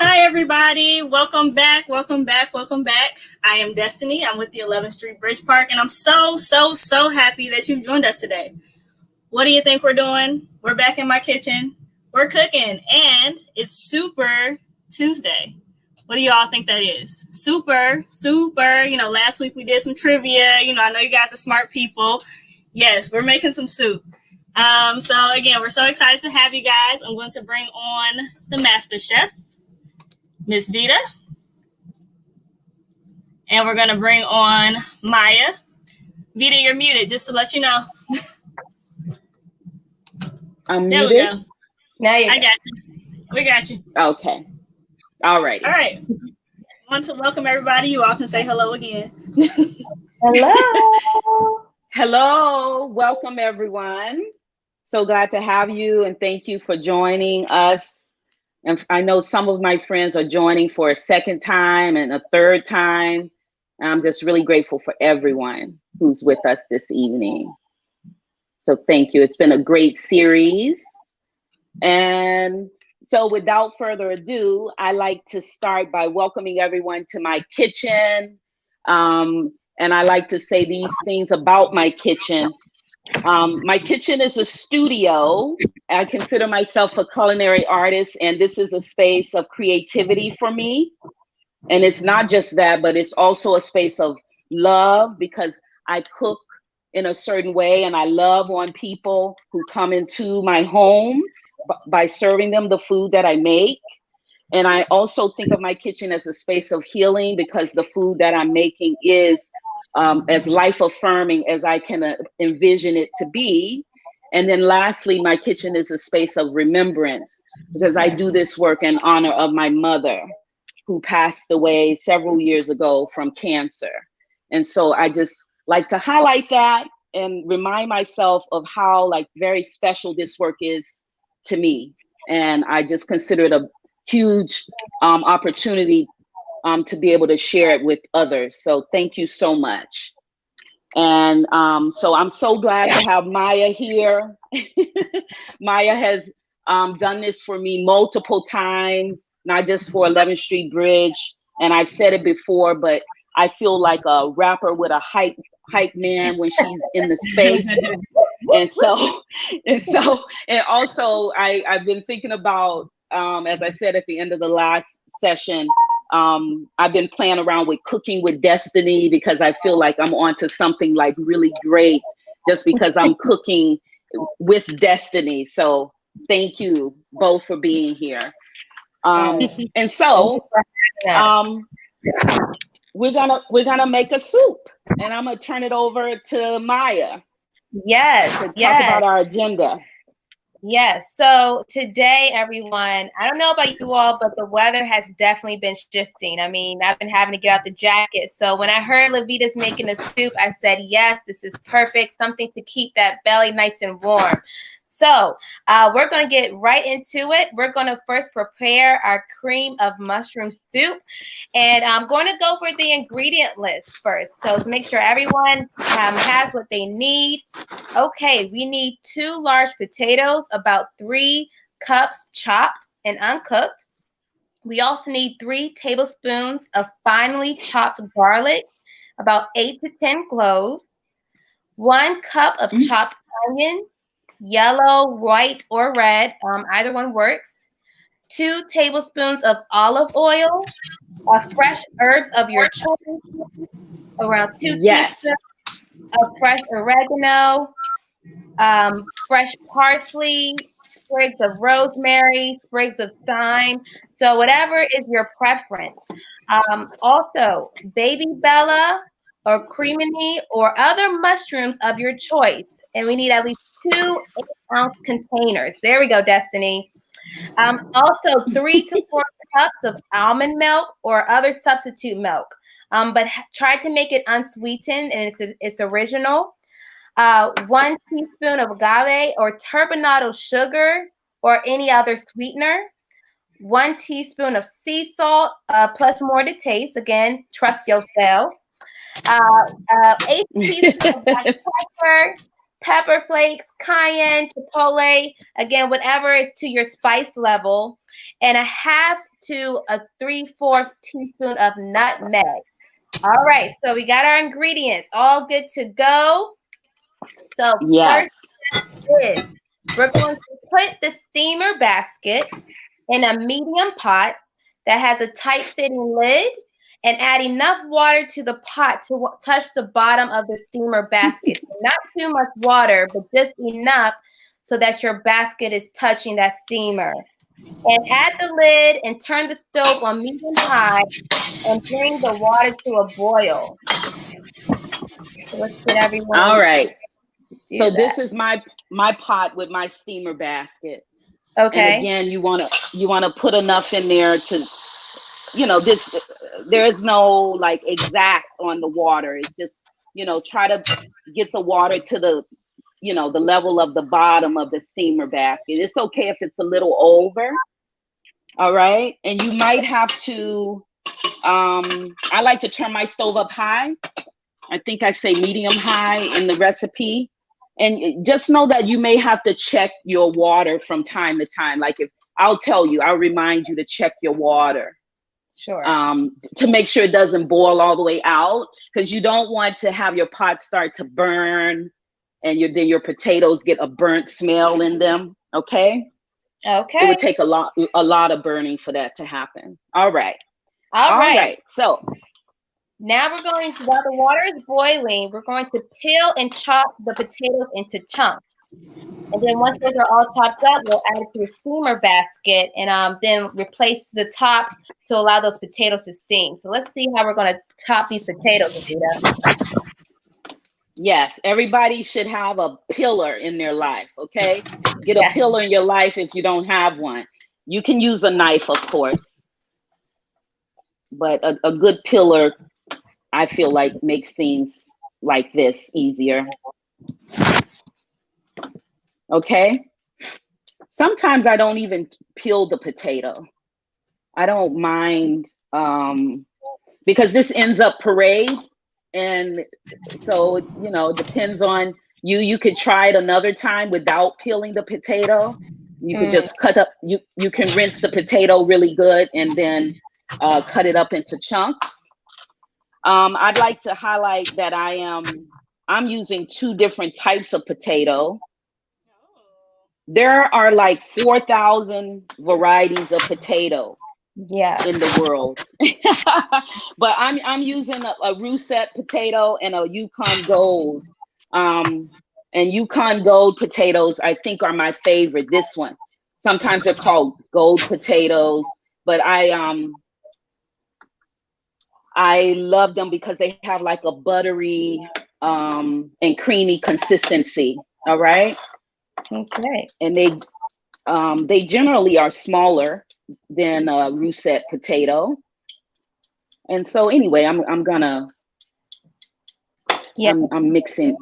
Hi, everybody. Welcome back. Welcome back. Welcome back. I am Destiny. I'm with the 11th Street Bridge Park, and I'm so happy that you've joined us today. What do you think we're doing? We're back in my kitchen. We're cooking, and it's Super Tuesday. What do y'all think that is? Super. Last week we did some trivia. I know you guys are smart people. Yes, we're making some soup. So again, we're so excited to have you guys. I'm going to bring on the master chef, Miss Vita, and we're going to bring on Maya. Vita, you're muted, just to let you know. I'm there muted. We go. Now you I got you. We got you. Okay. All righty. All right. I want to welcome everybody. You all can say hello again. Hello. Hello. Welcome, everyone. So glad to have you, and thank you for joining us. And I know some of my friends are joining for a second time and a third time. I'm just really grateful for everyone who's with us this evening. So thank you. It's been a great series. And so without further ado, I like to start by welcoming everyone to my kitchen. And I like to say these things about my kitchen. My kitchen is a studio. I consider myself a culinary artist, and this is a space of creativity for me. And it's not just that, but it's also a space of love, because I cook in a certain way, and I love on people who come into my home by serving them the food that I make. And I also think of my kitchen as a space of healing, because the food that I'm making is as life affirming as I can envision it to be. And then lastly, my kitchen is a space of remembrance, because I do this work in honor of my mother, who passed away several years ago from cancer. And so I just like to highlight that and remind myself of how very special this work is to me. And I just consider it a huge opportunity to be able to share it with others. So thank you so much. And so I'm so glad to have Maya here. Maya has done this for me multiple times, not just for 11th Street Bridge. And I've said it before, but I feel like a rapper with a hype man when she's in the space. And also I've been thinking about, as I said at the end of the last session, I've been playing around with cooking with destiny, because I feel like I'm onto something really great just because I'm cooking with destiny. So thank you both for being here. And so we're gonna make a soup, and I'm gonna turn it over to Maya. Yes. To talk about our agenda. Yes. So today, everyone, I don't know about you all, but the weather has definitely been shifting. I mean, I've been having to get out the jacket. So when I heard Levita's making a soup, I said, yes, this is perfect. Something to keep that belly nice and warm. So we're going to get right into it. We're going to first prepare our cream of mushroom soup. And I'm going to go over the ingredient list first. So to make sure everyone has what they need. Okay, we need 2 large potatoes, about 3 cups chopped and uncooked. We also need 3 tablespoons of finely chopped garlic, about 8 to 10 cloves, 1 cup of chopped onion, yellow, white, or red, either one works, 2 tablespoons of olive oil, fresh herbs of your choice, around 2 teaspoons of fresh oregano, fresh parsley, sprigs of rosemary, sprigs of thyme. So whatever is your preference. Also, baby bella or cremini or other mushrooms of your choice. And we need at least 2 8-ounce containers. There we go, Destiny. Also, 3 to 4 cups of almond milk or other substitute milk. But try to make it unsweetened and it's original. 1 teaspoon of agave or turbinado sugar or any other sweetener. 1 teaspoon of sea salt, plus more to taste. Again, trust yourself. 8 teaspoons of black pepper, pepper flakes, cayenne, chipotle. Again, whatever is to your spice level. And a 1/2 to a 3/4 teaspoon of nutmeg. All right, so we got our ingredients all good to go. So Yes. first step is we're going to put the steamer basket in a medium pot that has a tight fitting lid and add enough water to the pot to touch the bottom of the steamer basket. So not too much water, but just enough so that your basket is touching that steamer. And add the lid and turn the stove on medium high and bring the water to a boil. So let's get everyone All in right. do So that. this is my pot with my steamer basket. And Okay. again, you wanna put enough in there to, this. There is no like exact on the water. It's just, try to get the water to the level of the bottom of the steamer basket. It's okay if it's a little over. All right. And you might have to, I like to turn my stove up high. I think I say medium high in the recipe. And just know that you may have to check your water from time to time. Like I'll remind you to check your water. Sure. To make sure it doesn't boil all the way out, because you don't want to have your pot start to burn and then your potatoes get a burnt smell in them. Okay. Okay. It would take a lot of burning for that to happen. All right. All right. So now while the water is boiling, we're going to peel and chop the potatoes into chunks. And then once those are all chopped up, we'll add it to the steamer basket and then replace the top to allow those potatoes to steam. So let's see how we're going to chop these potatoes, Vita. Yes, everybody should have a pillar in their life, okay? Get a pillar in your life if you don't have one. You can use a knife, of course. But a good pillar, I feel like, makes things like this easier. Okay? Sometimes I don't even peel the potato. I don't mind because this ends up pureed. And so, it depends on you. You could try it another time without peeling the potato. You could just cut up, you can rinse the potato really good and then cut it up into chunks. I'd like to highlight that I'm using 2 different types of potato. There are like 4,000 varieties of potato in the world. But I'm using a russet potato and a Yukon Gold. And Yukon Gold potatoes, I think, are my favorite. This one. Sometimes they're called gold potatoes, but I love them because they have like a buttery and creamy consistency. All right. Okay. And they generally are smaller than a russet potato. And so anyway, I'm gonna I'm mixing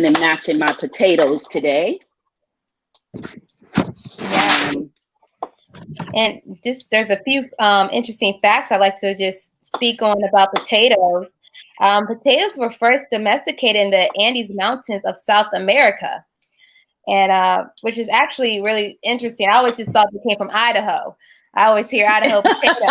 and matching my potatoes today. And just there's a few interesting facts I'd like to just speak on about potatoes. Potatoes were first domesticated in the Andes Mountains of South America, and which is actually really interesting. I always just thought they came from Idaho. I always hear Idaho potato.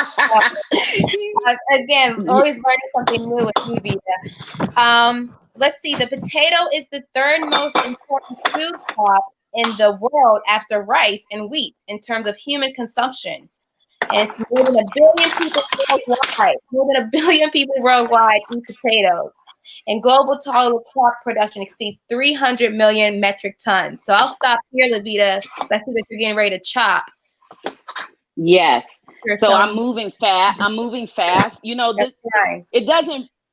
Again, always learning something new with you, Vita. Let's see. The potato is the 3rd most important food crop in the world after rice and wheat in terms of human consumption. And it's more than 1 billion people worldwide. More than 1 billion people worldwide eat potatoes. And global total crop production exceeds 300 million metric tons. So I'll stop here, Levita. Let's see that you're getting ready to chop. Yes. So I'm moving fast.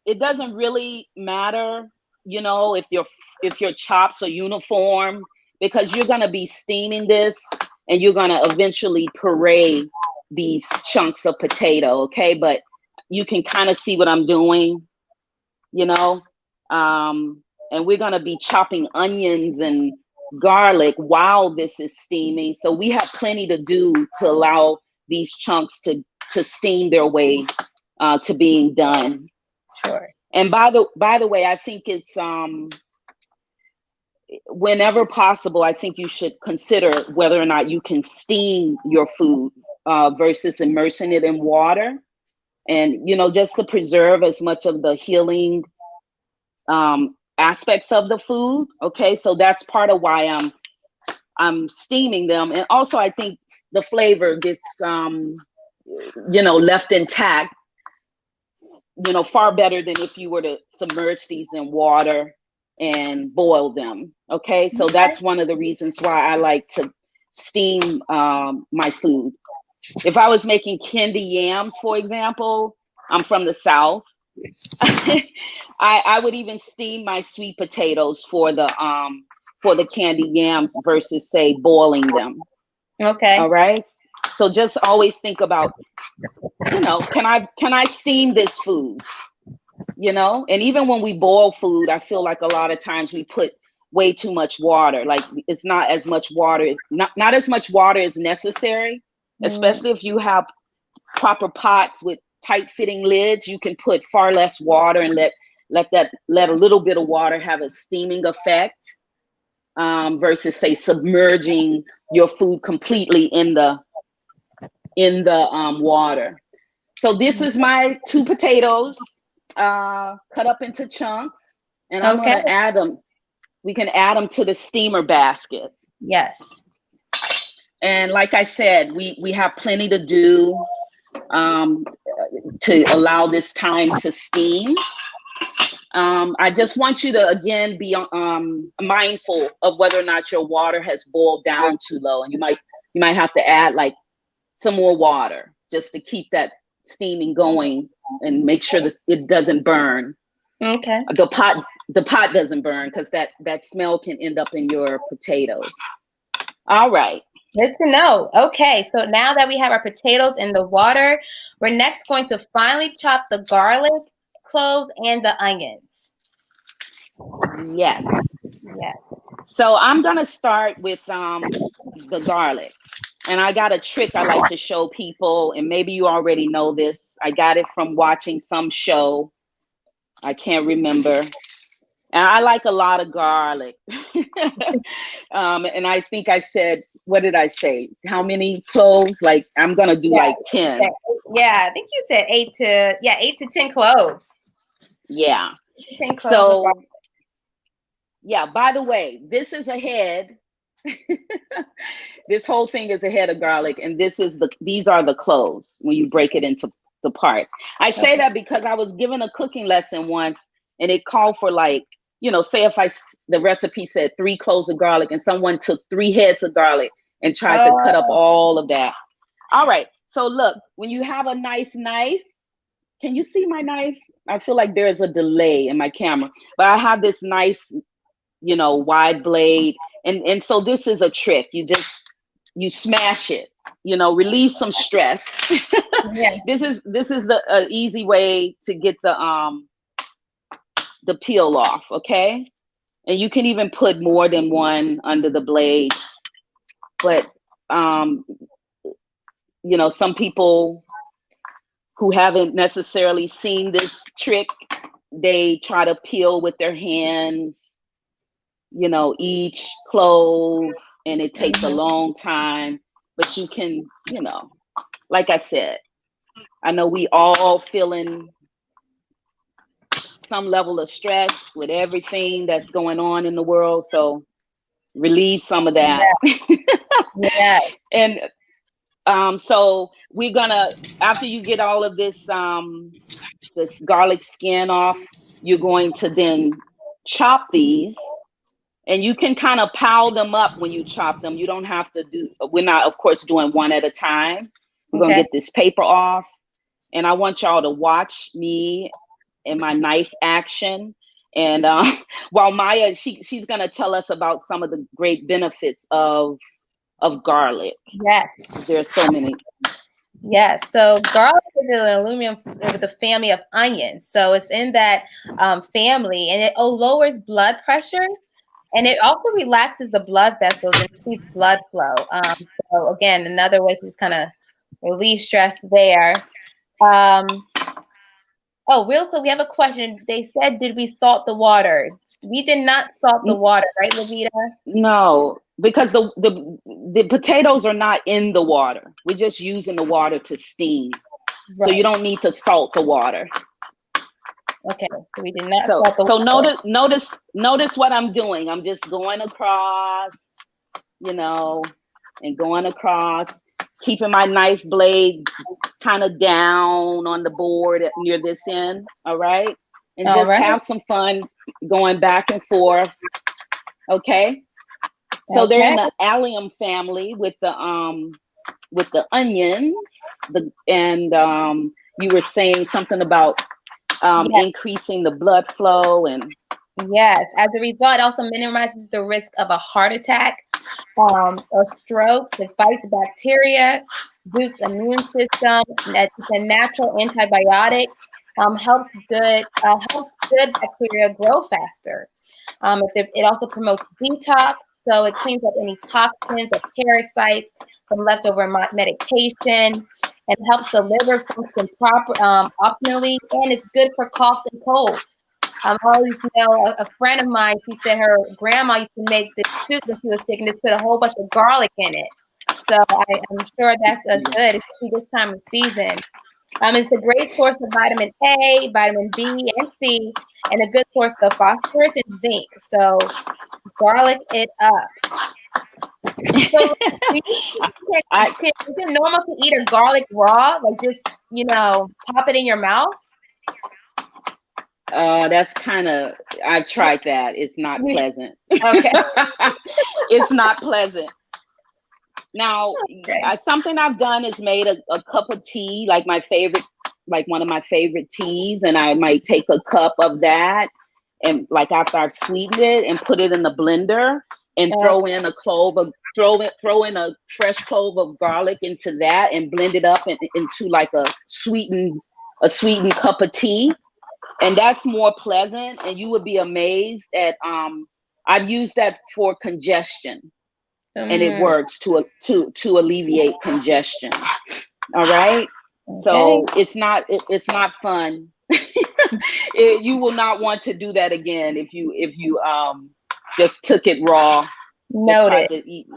It doesn't really matter, if your chops are uniform, because you're going to be steaming this and you're going to eventually puree these chunks of potato. Okay. But you can kind of see what I'm doing, and we're going to be chopping onions and garlic while this is steaming. So we have plenty to do to allow these chunks to steam their way to being done. Sure. And by the way, I think it's whenever possible, I think you should consider whether or not you can steam your food. versus immersing it in water, and just to preserve as much of the healing aspects of the food. Okay, so that's part of why I'm steaming them, and also I think the flavor gets left intact, far better than if you were to submerge these in water and boil them. Okay, so that's one of the reasons why I like to steam my food. If I was making candy yams, for example, I'm from the South. I would even steam my sweet potatoes for the candy yams versus, say, boiling them. Okay. All right. So just always think about, can I steam this food? And even when we boil food, I feel like a lot of times we put way too much water. Like it's not as much water is not as much water is necessary, especially if you have proper pots with tight fitting lids. You can put far less water and let a little bit of water have a steaming effect, versus, say, submerging your food completely in the water. So this is my 2 potatoes cut up into chunks, and I'm going to add them. We can add them to the steamer basket. Yes. And like I said, we have plenty to do to allow this time to steam. I just want you to, again, be mindful of whether or not your water has boiled down too low. And you might have to add like some more water just to keep that steaming going and make sure that it doesn't burn. Okay. The pot doesn't burn, because that smell can end up in your potatoes. All right. Good to know. Okay, so now that we have our potatoes in the water, we're next going to finally chop the garlic, cloves, and the onions. Yes. Yes. So I'm going to start with the garlic. And I got a trick I like to show people, and maybe you already know this. I got it from watching some show. I can't remember. And I like a lot of garlic. And I think I said, what did I say? How many cloves? Like, I'm going to do like 10. Yeah, I think you said 8 to 10 cloves. Yeah. 10 cloves. So, yeah, by the way, this is a head. This whole thing is a head of garlic, and these are the cloves when you break it into the parts. I say that because I was given a cooking lesson once, and it called for, like, say if the recipe said 3 cloves of garlic, and someone took 3 heads of garlic and tried to cut up all of that. All right. So look, when you have a nice knife, can you see my knife? I feel like there's a delay in my camera, but I have this nice, wide blade. And so this is a trick. You smash it, relieve some stress. Yeah. This is the easy way to get the peel off. Okay. And you can even put more than one under the blade, but some people who haven't necessarily seen this trick, they try to peel with their hands, each clove, and it takes a long time. But you can, like I said, I know we all feeling some level of stress with everything that's going on in the world. So relieve some of that. Yeah. And so we're gonna, after you get all of this garlic skin off, you're going to then chop these. And you can kind of pile them up when you chop them. You don't have to we're not, of course, doing one at a time. We're going to get this paper off. And I want y'all to watch me and my knife action. And while Maya, she's going to tell us about some of the great benefits of garlic. Yes. There's so many. Yes. So garlic is an aluminum with a family of onions. So it's in that family, and it lowers blood pressure. And it also relaxes the blood vessels and increases blood flow. So again, another way to just kind of relieve stress there. Real quick, we have a question. They said, did we salt the water? We did not salt the water, right, Levita? No, because the potatoes are not in the water. We're just using the water to steam. Right. So you don't need to salt the water. Okay, so we did not So salt the water. notice what I'm doing. I'm just going across, you know, and going across, keeping my knife blade kind of down on the board near this end. All right. And All just right. have some fun going back and forth. Okay. So they're in the allium family with the onions. You were saying something about Yes. increasing the blood flow and Yes. As a result, it also minimizes the risk of a heart attack or stroke. It fights bacteria, boosts immune system. It's a natural antibiotic. Helps good bacteria grow faster. It also promotes detox, so it cleans up any toxins or parasites from leftover medication, and helps the liver function optimally, and it's good for coughs and colds. I always know a friend of mine, she said her grandma used to make this soup when she was sick and just put a whole bunch of garlic in it. So I'm sure that's a good, especially this time of season. It's a great source of vitamin A, vitamin B, and C, and a good source of phosphorus and zinc. So garlic it up. So is it normal to eat a garlic raw? Like just, pop it in your mouth? That's kind of, I've tried that. It's not pleasant. Okay. It's not pleasant. Now, Okay. something I've done is made a cup of tea, like one of my favorite teas, and I might take a cup of that, and like after I've sweetened it, and put it in the blender, and throw in a fresh clove of garlic into that, and blend it up into like a sweetened cup of tea. And that's more pleasant, and you would be amazed at I've used that for congestion, and it works to alleviate congestion. All right. Okay. So it's not fun. You will not want to do that again if you just took it raw. Noted. To eat.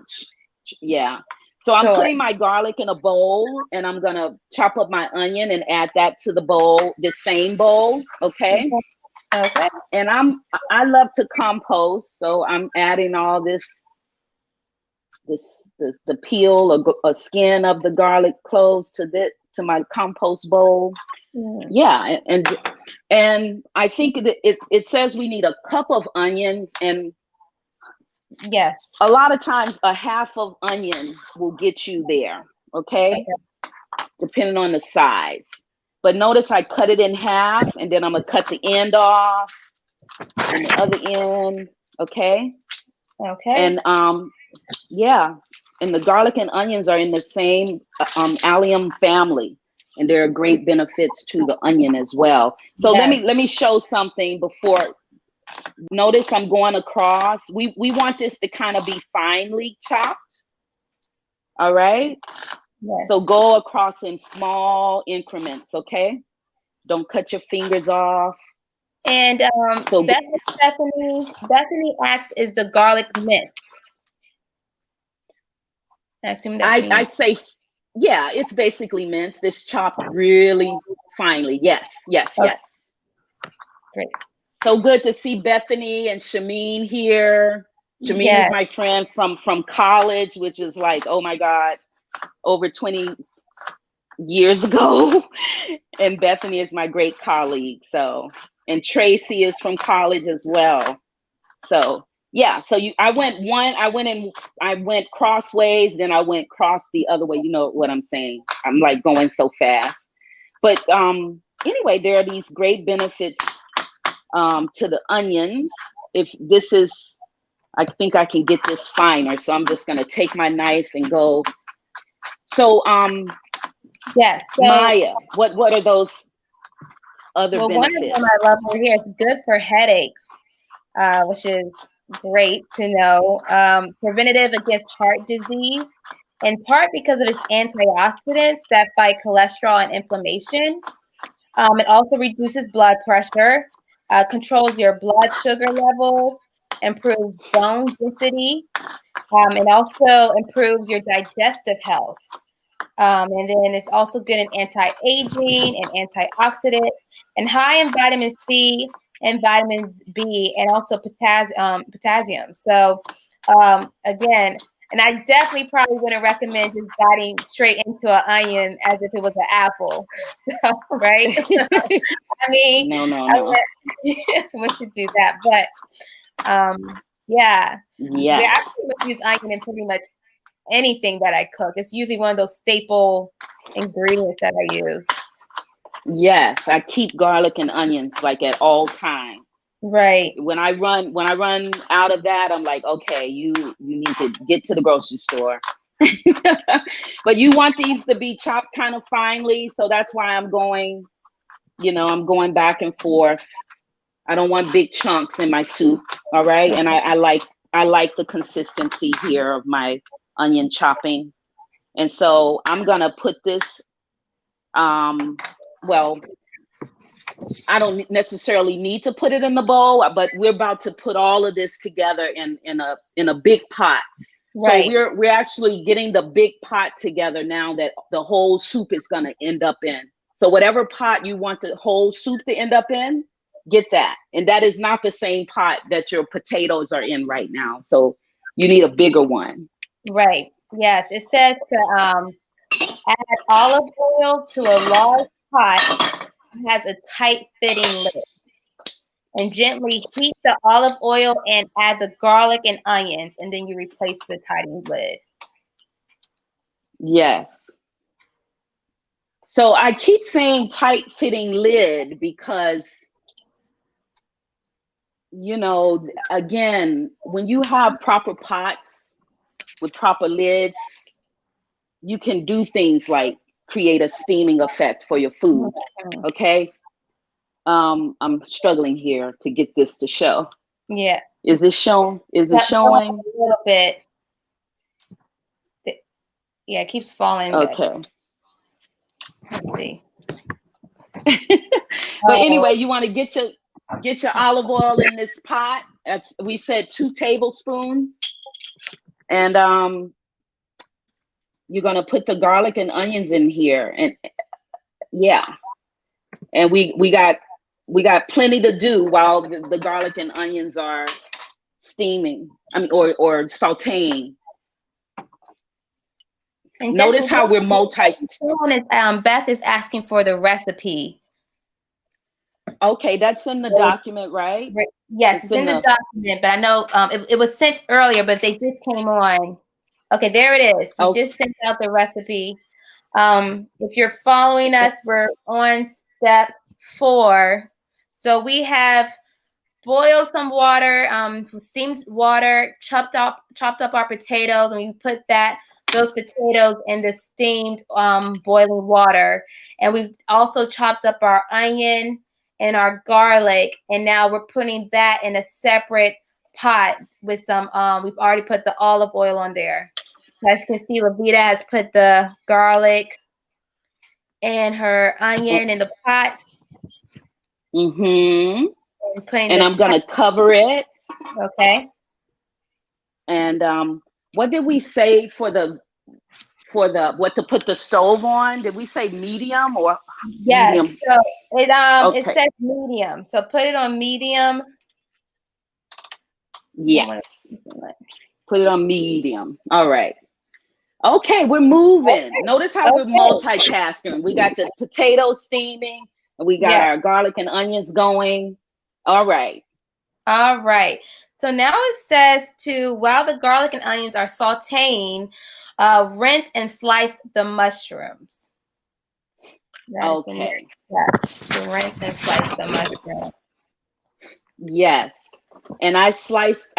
Yeah. So I'm putting my garlic in a bowl, and I'm gonna chop up my onion and add that to the bowl, the same bowl. Okay. Okay. And I love to compost, so I'm adding all the peel or skin of the garlic cloves to my compost bowl. Yeah, and I think it says we need a cup of onions, and yes, a lot of times a half of onion will get you there. Okay. Depending on the size. But notice I cut it in half, and then I'm gonna cut the end off and the other end. Okay. And yeah, and the garlic and onions are in the same allium family, and there are great benefits to the onion as well. So let me show something before. Notice I'm going across. We want this to kind of be finely chopped. All right. Yes. So go across in small increments. Okay. Don't cut your fingers off. And Bethany asks, is the garlic minced? I assume that's I say, yeah, it's basically minced. It's chopped really finely. Yes. Great. So good to see Bethany and Shameen here. Shameen is my friend from college, which is like, oh my God, over 20 years ago. And Bethany is my great colleague. So, and Tracy is from college as well. So yeah, so I went crossways, then I went cross the other way. You know what I'm saying? I'm like going so fast. But anyway, there are these great benefits to the onions. If this is, I think I can get this finer. So I'm just gonna take my knife and go. So yes. So, Maya, what are those other benefits? One of them I love over here. It's good for headaches, which is great to know. Preventative against heart disease, in part because of its antioxidants that fight cholesterol and inflammation. It also reduces blood pressure, controls your blood sugar levels, improves bone density, It also improves your digestive health. And then it's also good in anti-aging and antioxidant, and high in vitamin C and vitamin B, and also potassium. So again, and I definitely probably wouldn't recommend just biting straight into an onion as if it was an apple. So, right? I mean, No. we should do that. But yeah, I pretty much use onion in pretty much anything that I cook. It's usually one of those staple ingredients that I use. Yes, I keep garlic and onions like at all times. Right. When I run out of that, I'm like, okay, you need to get to the grocery store. But you want these to be chopped kind of finely, so that's why I'm going back and forth. I don't want big chunks in my soup. All right. And I like the consistency here of my onion chopping. And so I'm gonna put this, well, I don't necessarily need to put it in the bowl, but we're about to put all of this together in a big pot. Right. So we're actually getting the big pot together now that the whole soup is gonna end up in. So whatever pot you want the whole soup to end up in, get that. And that is not the same pot that your potatoes are in right now. So you need a bigger one. Right. Yes. It says to add olive oil to a large pot that has a tight fitting lid. And gently heat the olive oil and add the garlic and onions, and then you replace the tightened lid. Yes. So I keep saying tight fitting lid because, again, when you have proper pots with proper lids, you can do things like create a steaming effect for your food. Okay. I'm struggling here to get this to show. Yeah. Is this shown? Is it showing? A little bit. Yeah, it keeps falling. Okay. Let's see. But anyway, you want to get your olive oil in this pot. We said 2 tablespoons. And you're gonna put the garlic and onions in here. And yeah. And we got plenty to do while the garlic and onions are steaming. Or sauteing. And notice how we're Beth is asking for the recipe. Okay, that's in the document, right? Yes, it's in the document, but I know it was sent earlier, but they just came on. Okay, there it is. We just sent out the recipe. If you're following us, we're on step 4. So we have boiled some water, steamed water, chopped up our potatoes, and we put those potatoes in the steamed boiling water. And we've also chopped up our onion and our garlic, and now we're putting that in a separate pot with some, we've already put the olive oil on there. So as you can see, Vita has put the garlic and her onion in the pot. Mm-hmm. And I'm gonna cover it. Okay. And what did we say for the what to put the stove on? Did we say medium or medium? Yes. So it says medium. So put it on medium. Yes. Put it on medium. All right. Okay, we're moving. Okay. Notice how we're multitasking. We got the potatoes steaming, and we got our garlic and onions going. All right. All right. So now it says while the garlic and onions are sauteing, rinse and slice the mushrooms. Okay. So rinse and slice the mushrooms. Yes. And I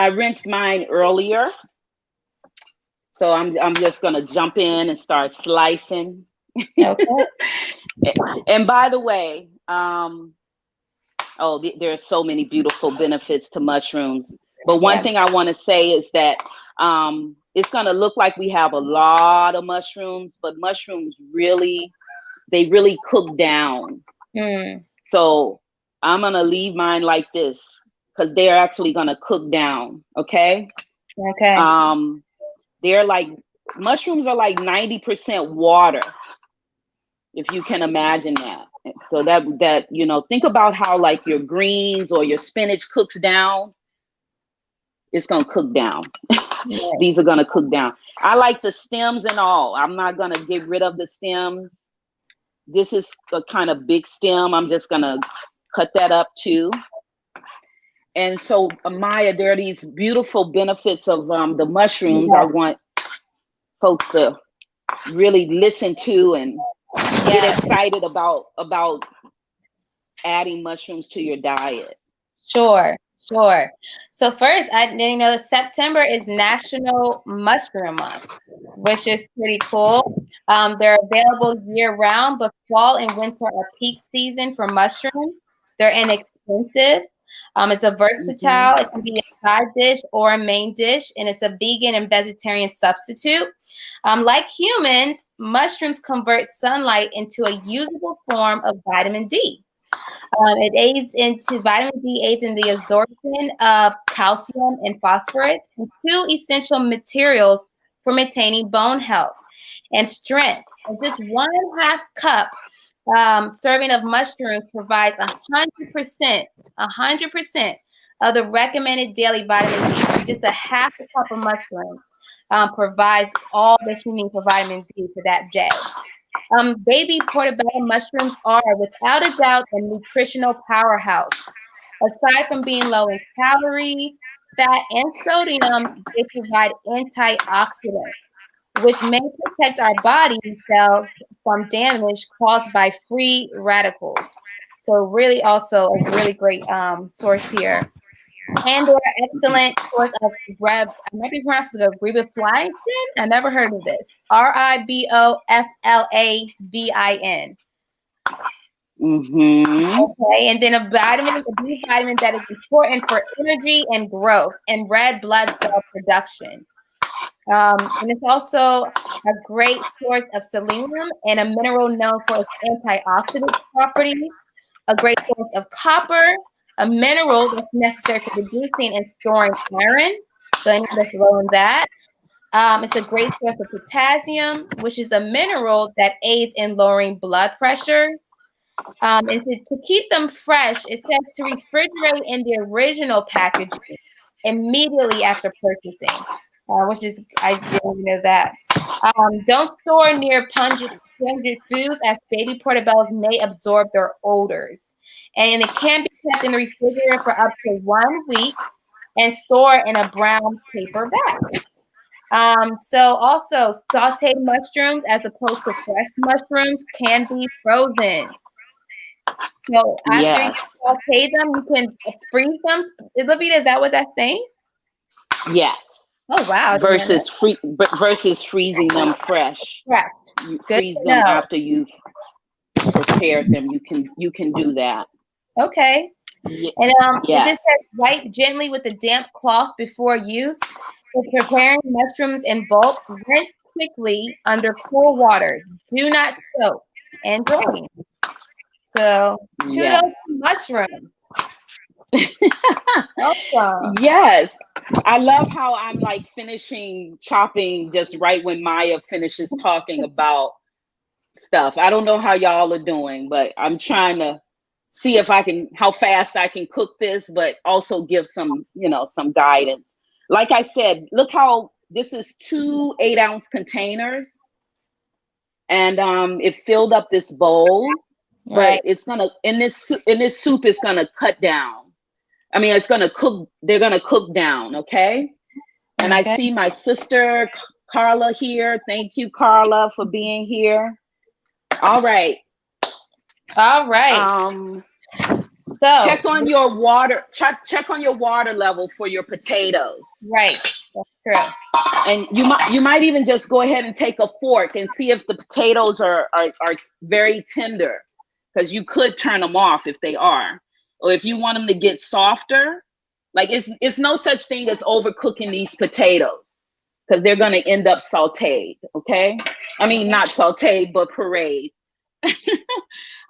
rinsed mine earlier. So I'm just gonna jump in and start slicing. Okay. And by the way, there are so many beautiful benefits to mushrooms. But one thing I want to say is that it's gonna look like we have a lot of mushrooms, but mushrooms really cook down. So I'm gonna leave mine like this because they're actually gonna cook down. Okay. Okay. Mushrooms are like 90% water, if you can imagine that. So that think about how like your greens or your spinach cooks down. It's gonna cook down. These are gonna cook down. I like the stems and all. I'm not gonna get rid of the stems. This is a kind of big stem. I'm just gonna cut that up too. And so, Maya, there are these beautiful benefits of the mushrooms. I want folks to really listen to and get excited about adding mushrooms to your diet. Sure. So first, September is National Mushroom Month, which is pretty cool. They're available year-round, but fall and winter are peak season for mushrooms. They're inexpensive. It's a versatile. It can be a side dish or a main dish, and it's a vegan and vegetarian substitute. Like humans, mushrooms convert sunlight into a usable form of vitamin D. Vitamin D aids in the absorption of calcium and phosphorus, and two essential materials for maintaining bone health and strength. So just 1/2 cup serving of mushrooms provides 100% of the recommended daily vitamin D. So just 1/2 cup of mushrooms provides all that you need for vitamin D for that day. Baby portobello mushrooms are, without a doubt, a nutritional powerhouse. Aside from being low in calories, fat, and sodium, they provide antioxidants, which may protect our body cells from damage caused by free radicals. So really also a really great source here. And they're an excellent source of I might be pronouncing it riboflavin. I never heard of this. riboflavin. Okay, and then a B vitamin that is important for energy and growth and red blood cell production. And it's also a great source of selenium and a mineral known for its antioxidant properties, a great source of copper, a mineral that's necessary for producing and storing iron. So I know that's low in that. It's a great source of potassium, which is a mineral that aids in lowering blood pressure. And to keep them fresh, it says to refrigerate in the original packaging immediately after purchasing, which is, I didn't know that. Don't store near pungent foods, as baby portobellos may absorb their odors. And it can be kept in the refrigerator for up to 1 week and store in a brown paper bag. So also sauteed mushrooms, as opposed to fresh mushrooms, can be frozen. So after you saute them, you can freeze them. Vita, is that what that's saying? Yes. Oh wow. Versus freezing them fresh. Right. You freeze them after you've prepared them. You can do that. Okay. Yeah. And it just says wipe gently with a damp cloth before use. If preparing mushrooms in bulk, rinse quickly under cool water. Do not soak and drain. So kudos to mushrooms. Awesome. Yes. I love how I'm like finishing chopping just right when Maya finishes talking about stuff. I don't know how y'all are doing, but I'm trying to see how fast I can cook this, but also give some guidance. Like I said, look how this is 2 8-ounce containers, and it filled up this bowl. But it's gonna in this soup it's gonna cut down. I mean, it's gonna cook. They're gonna cook down, okay? And I see my sister Carla here. Thank you, Carla, for being here. All right. So check on your water. Check on your water level for your potatoes. Right. That's true. And you might even just go ahead and take a fork and see if the potatoes are very tender, because you could turn them off if they are. Or if you want them to get softer, like it's no such thing as overcooking these potatoes, because they're going to end up sauteed. Okay. I mean, not sauteed, but pureed.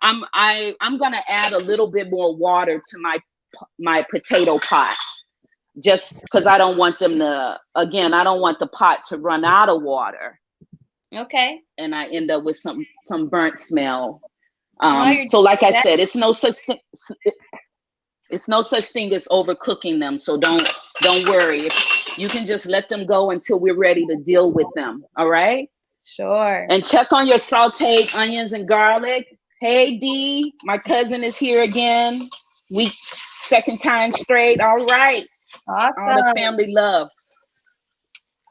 I'm going to add a little bit more water to my potato pot. just because I don't want them to, again, I don't want the pot to run out of water. Okay. And I end up with some burnt smell. While So like I that, said, it's no such thing as overcooking them. So don't worry. If you can just let them go until we're ready to deal with them. All right. sure. And check on your sauteed onions and garlic. Hey D, my cousin is here again. Second time straight. All right. Awesome. All the family love.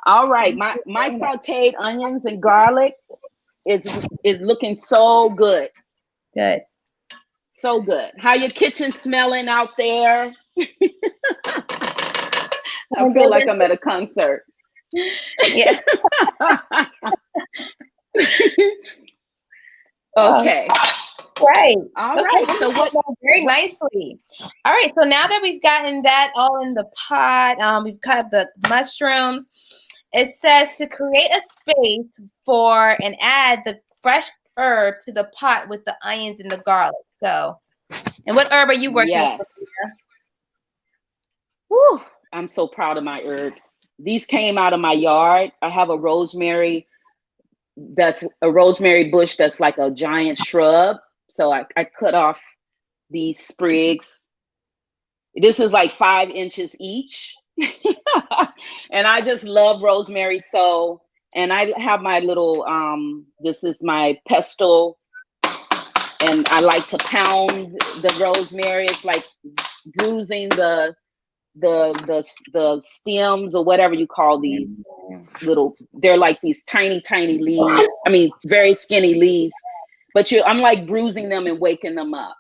All right. My sauteed onions and garlic is looking so good. Good. So good. How your kitchen smelling out there? I feel like I'm at a concert. Yeah. Okay. Right. All okay. right. So what? Very nicely. All right. So now that we've gotten that all in the pot, we've cut the mushrooms. It says to create a space for and add the fresh herbs to the pot with the onions and the garlic. So, and what herb are you working with? Whew, I'm so proud of my herbs. These came out of my yard. I have a rosemary bush that's like a giant shrub. So I cut off these sprigs. This is like 5 inches each. And I just love rosemary. So, and I have my little, this is my pestle. And I like to pound the rosemary. It's like bruising the stems or whatever you call these little, they're like these tiny leaves. I mean, very skinny leaves, but I'm like bruising them and waking them up.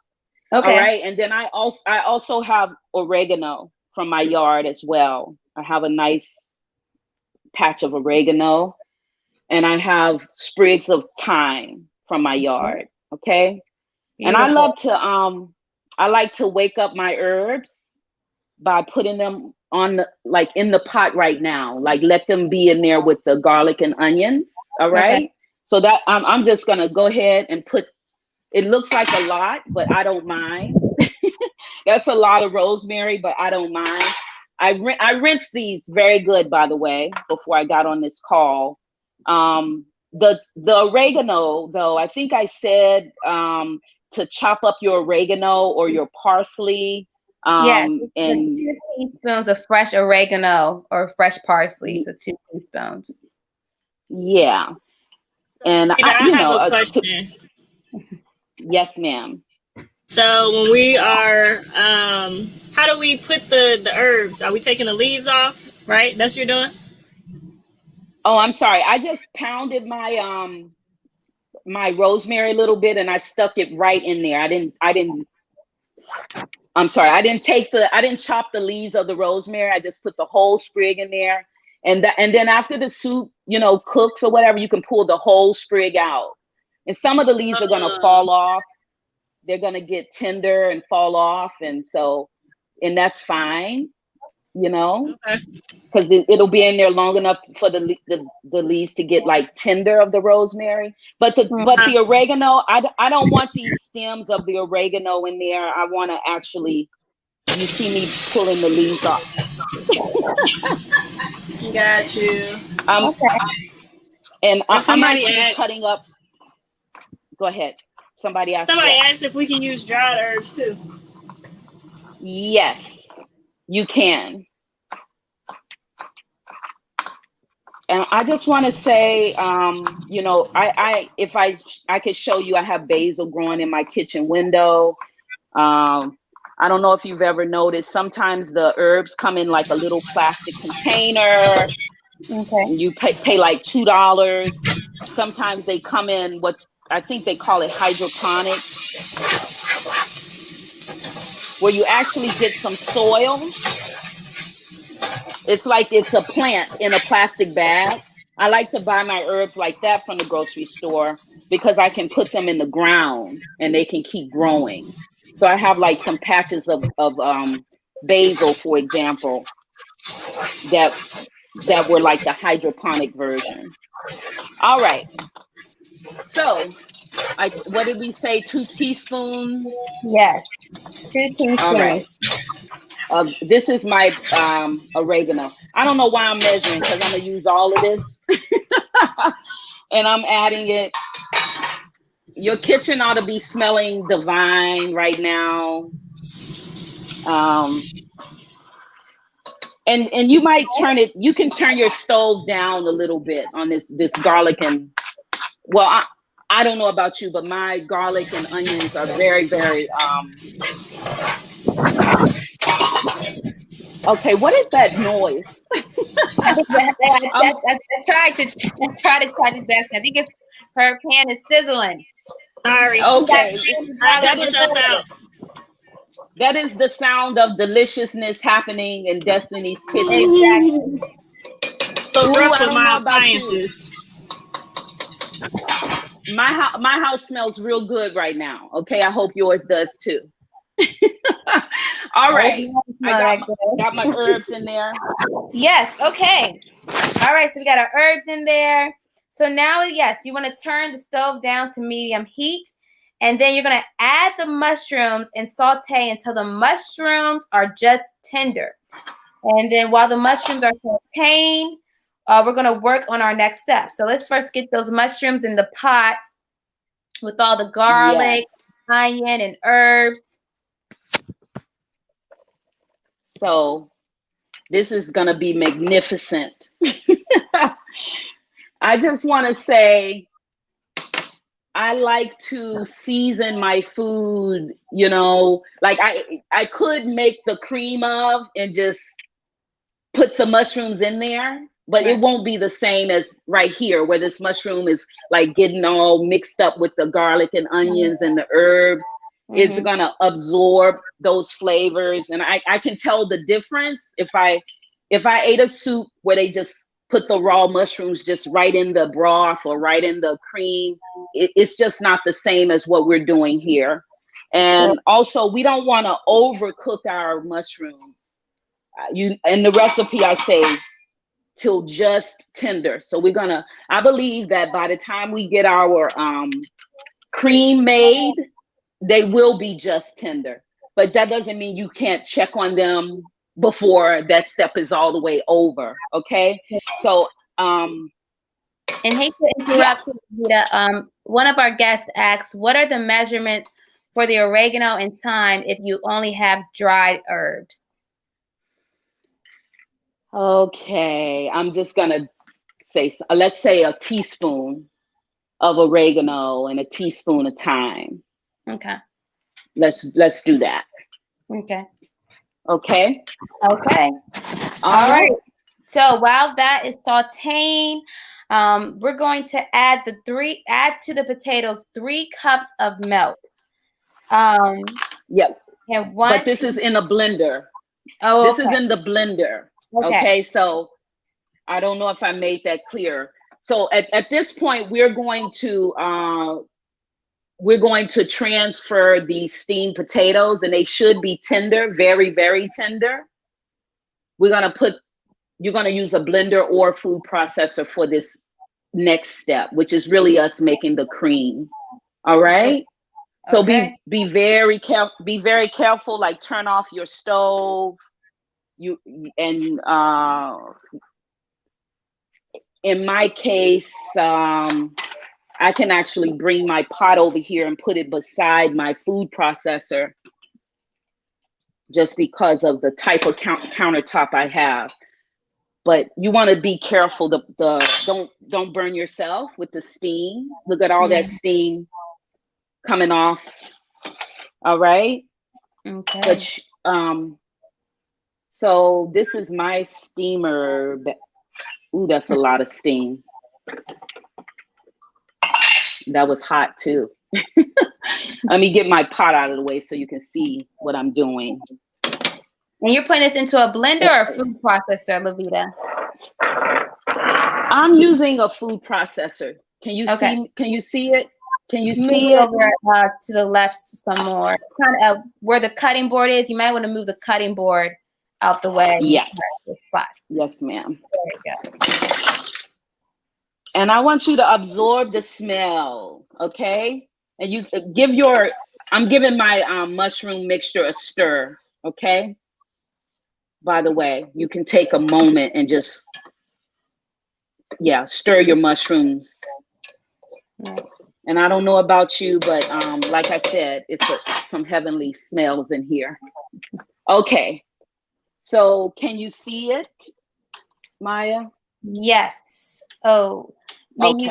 Okay. All right. And then I also have oregano from my yard as well. I have a nice patch of oregano, and I have sprigs of thyme from my yard. Okay. Beautiful. And I like to wake up my herbs by putting them on in the pot right now. Like, let them be in there with the garlic and onions. All right. Okay. So that I'm just gonna go ahead and put. It looks like a lot, but I don't mind. That's a lot of rosemary, but I don't mind. I rinsed these very good, by the way, before I got on this call. The oregano, though, I think I said to chop up your oregano or your parsley. Yes, and 2 teaspoons of fresh oregano or fresh parsley, so 2 teaspoons. Yeah. And I have a question. Yes, ma'am. So when we are, how do we put the herbs? Are we taking the leaves off? Right? That's what you're doing? Oh, I'm sorry. I just pounded my my rosemary a little bit and I stuck it right in there. I'm sorry. I didn't chop the leaves of the rosemary. I just put the whole sprig in there. And then after the soup, cooks or whatever, you can pull the whole sprig out. And some of the leaves are going to fall off. They're going to get tender and fall off. And that's fine, because it'll be in there long enough for the leaves to get like tender of the rosemary. But the oregano, I don't want these stems of the oregano in there. I want to actually, you see me pulling the leaves off. Got you. Okay. And I'm actually cutting up. Go ahead. Somebody asked if we can use dried herbs too. Yes, you can. And I just want to say, if I could show you, I have basil growing in my kitchen window. I don't know if you've ever noticed, sometimes the herbs come in like a little plastic container. Okay. You pay like $2. Sometimes they come in what I think they call it hydroponic, where you actually get some soil. It's like it's a plant in a plastic bag. I like to buy my herbs like that from the grocery store because I can put them in the ground and they can keep growing. So I have like some patches of basil, for example, that were like the hydroponic version. All right. So what did we say? 2 teaspoons? Yes. 2 teaspoons. All right. This is my oregano. I don't know why I'm measuring, because I'm gonna use all of this. And I'm adding it. Your kitchen ought to be smelling divine right now. And you might turn it, you can turn your stove down a little bit on this garlic. And well, I don't know about you, but my garlic and onions are very, very okay. What is that noise? I think Um, I tried to touch his best. I think it's her pan is sizzling. Sorry. okay, I got that is myself out. that is the sound of deliciousness happening in Destiny's kitchen. Exactly. So Ooh, rough I with don't my know about you. appliances. My house smells real good right now. Okay, I hope yours does too. All right, I got my herbs in there. Yes. Okay. All right. So we got our herbs in there. So now, yes, you want to turn the stove down to medium heat, and then you're going to add the mushrooms and saute until the mushrooms are just tender. And then while the mushrooms are sauteing, we're going to work on our next step. So let's first get those mushrooms in the pot with all the garlic, Yes. onion, and herbs. So this is going to be magnificent. I just want to say, I like to season my food, you know, like I could make the cream of and just put the mushrooms in there, but it won't be the same as right here, where this mushroom is like getting all mixed up with the garlic and onions and the herbs. It's gonna absorb those flavors, and I can tell the difference if I ate a soup where they just put the raw mushrooms just right in the broth or right in the cream. It's just not the same as what we're doing here. And also, we don't want to overcook our mushrooms. In the recipe, I say till just tender. So I believe that by the time we get our cream made, they will be just tender. But that doesn't mean you can't check on them before that step is all the way over. Okay. So and hate to interrupt, Vita, one of our guests asks, what are the measurements for the oregano and thyme if you only have dried herbs? Okay, I'm just gonna say, let's say a teaspoon of oregano and a teaspoon of thyme. Okay. Let's do that. Okay. Okay. Okay. All right. So while that is sauteing, we're going to add to the potatoes 3 cups of milk. Yep. And but this is in a blender. Oh, this is in the blender. Okay. So I don't know if I made that clear. So at this point, we're going to transfer these steamed potatoes, and they should be tender, very, very tender. You're going to use a blender or food processor for this next step, which is really us making the cream. All right. So be very careful. Be very careful. Like, turn off your stove. In my case, I can actually bring my pot over here and put it beside my food processor, just because of the type of countertop I have. But you want to be careful. Don't burn yourself with the steam. Look at all that steam coming off. All right. Okay. But so this is my steamer. Ooh, that's a lot of steam. That was hot too. Let me get my pot out of the way so you can see what I'm doing. And you're putting this into a blender or a food processor, Levita? I'm using a food processor. Can you see? Can you see it? Can you see it? Over to the left some more. Kind of where the cutting board is. You might want to move the cutting board out the way. Yes. Yes, ma'am. There you go. And I want you to absorb the smell, okay? And you I'm giving my mushroom mixture a stir, okay? by the way, you can take a moment and just, stir your mushrooms. And I don't know about you, but like I said, it's some heavenly smells in here. Okay. So can you see it, Maya? Yes. Oh, maybe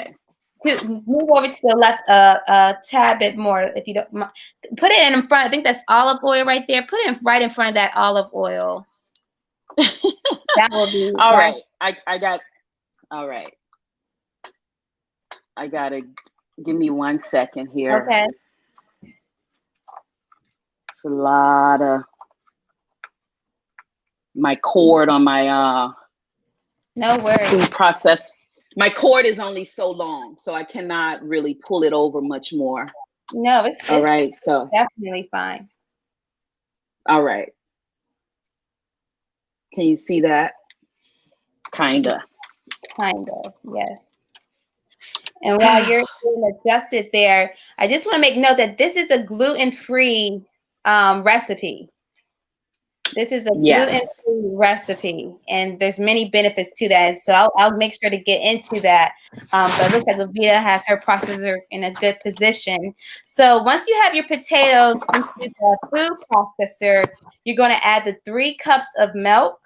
Okay. move over to the left a tad bit more, if you don't mind. Put it in front. I think that's olive oil right there. Put it right in front of that olive oil. That will be all right. I got. All right. I gotta give me 1 second here. Okay. It's a lot of my cord on my No worries. food process. My cord is only so long, so I cannot really pull it over much more. No, it's all right. So definitely fine. All right. Can you see that? Kinda. Yes. And while you're being adjusted there, I just want to make note that this is a gluten-free recipe. This is a gluten-free recipe, and there's many benefits to that. So I'll make sure to get into that. But it looks like Vita has her processor in a good position. So once you have your potatoes into the food processor, you're going to add the 3 cups of milk,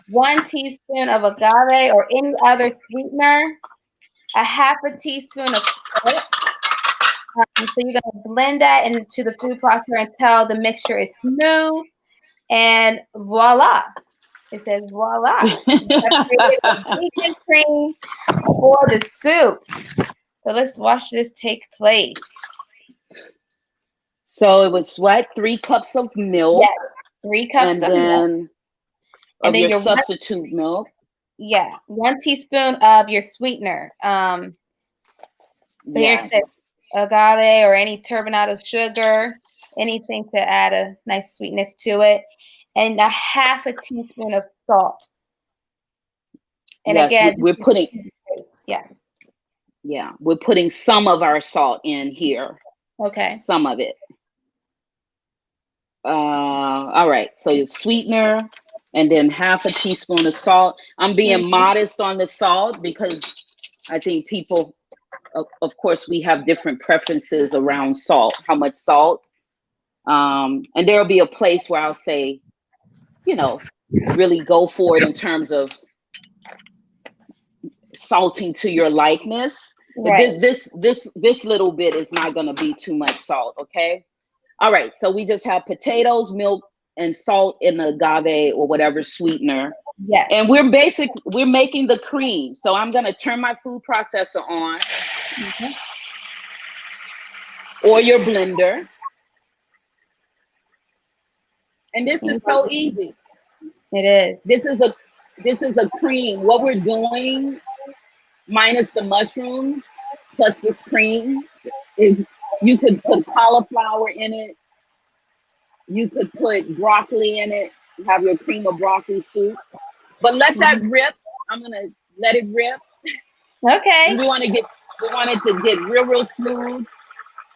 1 teaspoon of agave or any other sweetener, a half a teaspoon of salt. So you're going to blend that into the food processor until the mixture is smooth. And voila. It says voila. Vegan cream for the soup. So let's watch this take place. So it was what? 3 cups of milk. Yes, 3 cups of milk. And then your substitute milk. Yeah, 1 teaspoon of your sweetener. So here it says agave or any turbinado sugar, anything to add a nice sweetness to it, and a half a teaspoon of salt. And again, we're putting we're putting some of our salt in here. Okay. Some of it. All right. So your sweetener and then half a teaspoon of salt. I'm being modest on the salt because I think people, of course, we have different preferences around salt, how much salt. And there'll be a place where I'll say, really go for it in terms of salting to your likeness. Right. This little bit is not going to be too much salt. Okay. All right. So we just have potatoes, milk, and salt in the agave or whatever sweetener. Yes. And we're making the cream. So I'm going to turn my food processor on or your blender. And this is so easy. It is. This is a cream. What we're doing, minus the mushrooms, plus this cream, is you could put cauliflower in it. You could put broccoli in it. Have your cream of broccoli soup. But let that rip. I'm gonna let it rip. Okay. And we want it to get real smooth,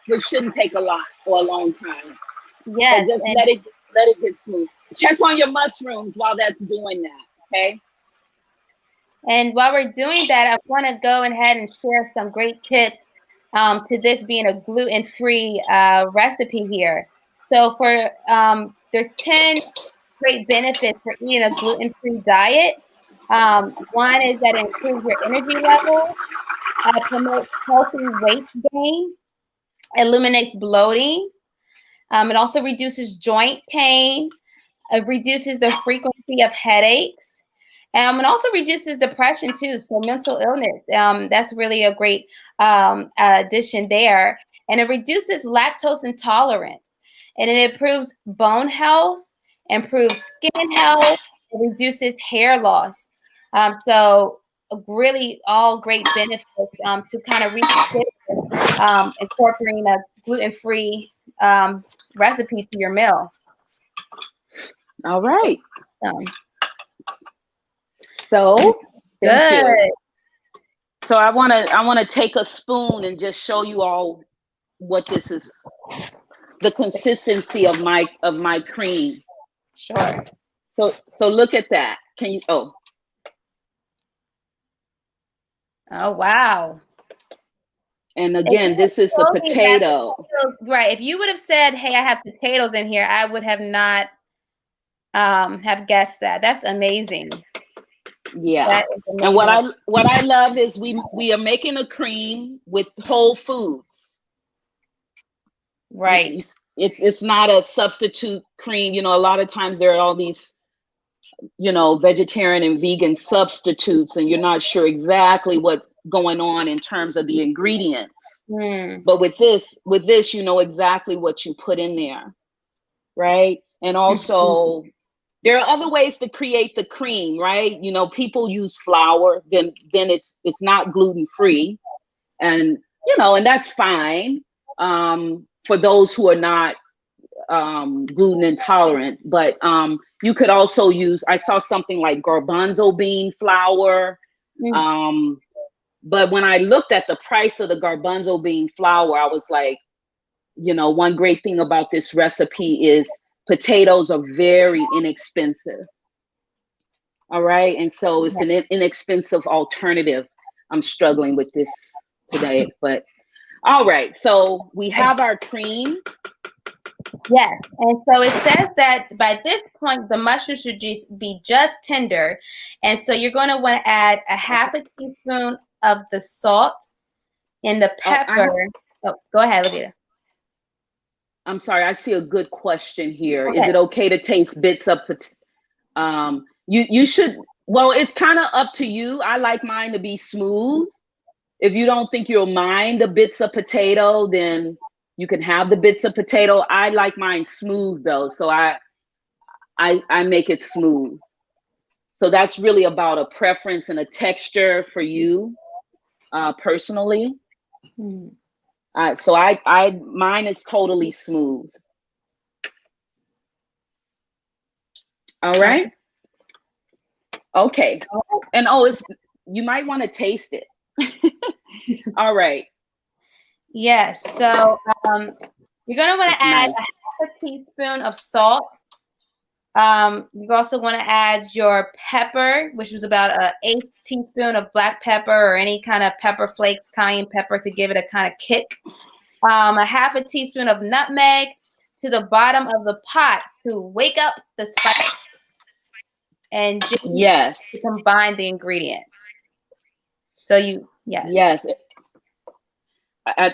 which shouldn't take a lot or a long time. Yes. But just let it get smooth. Check on your mushrooms while that's doing that. Okay. And while we're doing that, I want to go ahead and share some great tips to this being a gluten-free recipe here. So there's 10 great benefits for eating a gluten-free diet. One is that it improves your energy level, promotes healthy weight gain, eliminates bloating. It also reduces joint pain. It reduces the frequency of headaches. It also reduces depression too. So mental illness, that's really a great addition there. And it reduces lactose intolerance. And it improves bone health, improves skin health, it reduces hair loss. So really all great benefits to kind of reconsider incorporating a gluten-free recipe to your meal. All right. So thank you. So I want to take a spoon and just show you all what this is, the consistency of my cream. Sure. So look at that. Can you, oh. Oh, wow. And again, this is a potato. Right. If you would have said, hey, I have potatoes in here, I would have not have guessed that. That's amazing. Yeah. That is amazing. And what I love is we are making a cream with whole foods. Right. It's not a substitute cream. You know, a lot of times there are all these, you know, vegetarian and vegan substitutes, and you're not sure exactly what's going on in terms of the ingredients. But with this, you know exactly what you put in there, right? And also, there are other ways to create the cream, right? You know, people use flour, then it's not gluten-free, and you know, and that's fine for those who are not gluten intolerant. But you could also use, I saw something like garbanzo bean flour. But when I looked at the price of the garbanzo bean flour, I was like, you know, one great thing about this recipe is potatoes are very inexpensive. All right. And so it's an inexpensive alternative. I'm struggling with this today, but all right. So we have our cream. Yes. And so it says that by this point, the mushroom should just be just tender. And so you're going to want to add a half a teaspoon of the salt and the pepper. Go ahead, Levita. I'm sorry. I see a good question here. Okay. Is it okay to taste bits of, you should, well, it's kind of up to you. I like mine to be smooth. If you don't think you'll mind the bits of potato, then you can have the bits of potato. I like mine smooth though, so I make it smooth. So that's really about a preference and a texture for you, personally. So mine is totally smooth. All right. Okay. And you might want to taste it. All right. Yes. So you're going to want to add a half a teaspoon of salt. You also want to add your pepper, which was about an 1/8 teaspoon of black pepper or any kind of pepper flakes, cayenne pepper to give it a kind of kick. A half a teaspoon of nutmeg to the bottom of the pot to wake up the spice and just combine the ingredients. So yes.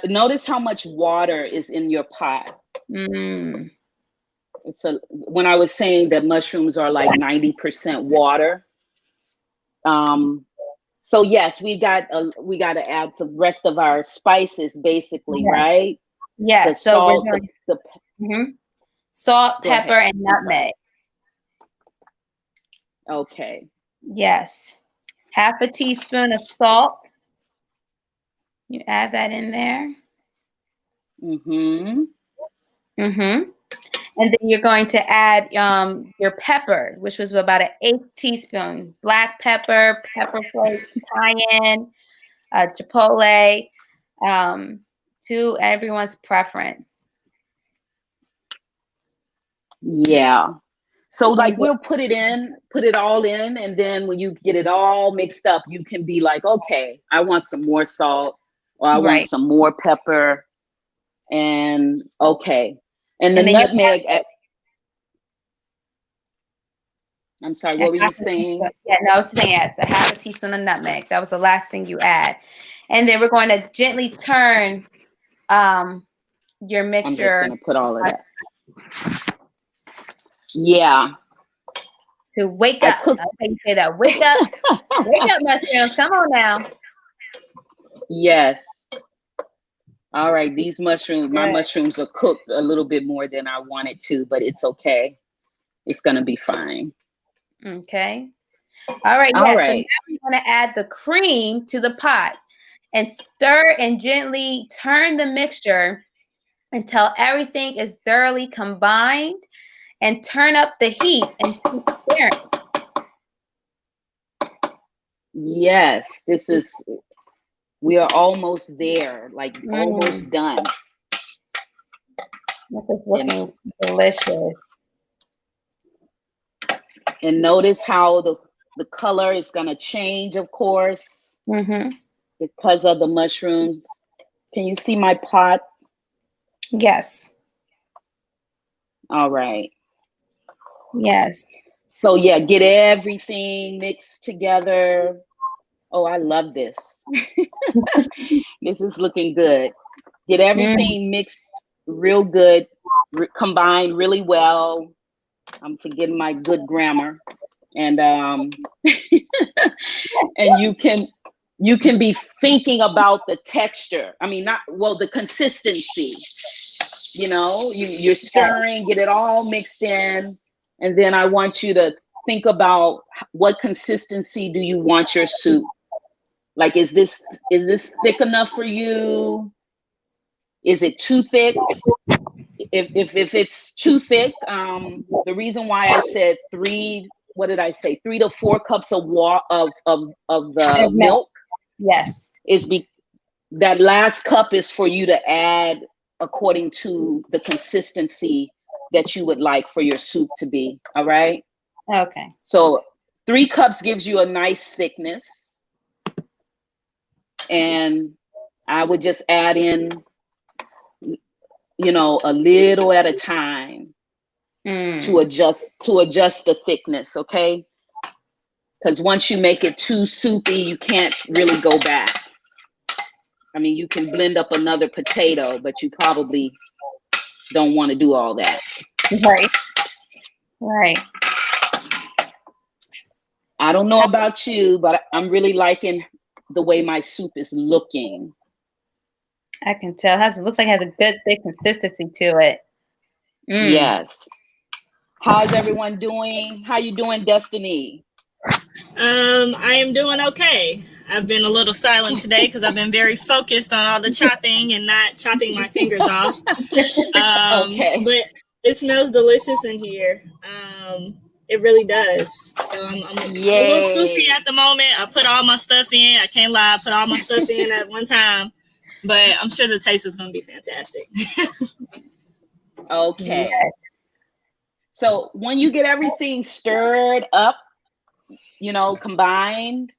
Notice how much water is in your pot. When I was saying that mushrooms are like 90% water. So yes, we got to add the rest of our spices, basically, right? Yes. The salt, salt, pepper, and nutmeg. Okay. Yes. Half a teaspoon of salt. You add that in there. And then you're going to add your pepper, which was about an 1/8 teaspoon. Black pepper, pepper flakes, cayenne, chipotle, to everyone's preference. Yeah. So like we'll put it all in, and then when you get it all mixed up, you can be like, okay, I want some more salt, or I want some more pepper, and okay. And the nutmeg. I'm sorry, what were you saying? I was saying yes, a half a teaspoon of nutmeg. That was the last thing you add. And then we're going to gently turn your mixture. I'm just going to put all of that. Yeah. To wake up. That's how you say that. Wake up. Wake up, mushrooms. Come on now. Yes. All right. These mushrooms, my mushrooms are cooked a little bit more than I wanted to, but it's okay. It's going to be fine. Okay. All right. Yes. So now we're going to add the cream to the pot and stir and gently turn the mixture until everything is thoroughly combined, and turn up the heat and keep stirring. Yes, we are almost there, like almost done. This is looking delicious. And notice how the color is going to change, of course, because of the mushrooms. Can you see my pot? Yes. All right. Yes. So yeah, get everything mixed together. Oh, I love this. This is looking good. Get everything mixed real good, combined really well. I'm forgetting my good grammar. And and you can be thinking about the texture. I mean, the consistency. You know, you're stirring, get it all mixed in, and then I want you to think about what consistency do you want your soup. Like, is this thick enough for you? Is it too thick? If it's too thick, the reason why I said 3 to 4 cups of the milk, yes, is that last cup is for you to add according to the consistency that you would like for your soup to be. All right. Okay. So 3 cups gives you a nice thickness, and I would just add in, a little at a time to adjust the thickness. Okay. Because once you make it too soupy, you can't really go back. I mean, you can blend up another potato, but you probably don't want to do all that. Right. I don't know about you, but I'm really liking the way my soup is looking. I can tell. It looks like it has a good thick consistency to it. Yes. How's everyone doing? How you doing, Destiny? I am doing okay. I've been a little silent today because I've been very focused on all the chopping and not chopping my fingers off. Okay. But it smells delicious in here. It really does. So I'm a little soupy at the moment. I put all my stuff in. I can't lie. I put all my stuff in at one time. But I'm sure the taste is going to be fantastic. Okay. So when you get everything stirred up, combined,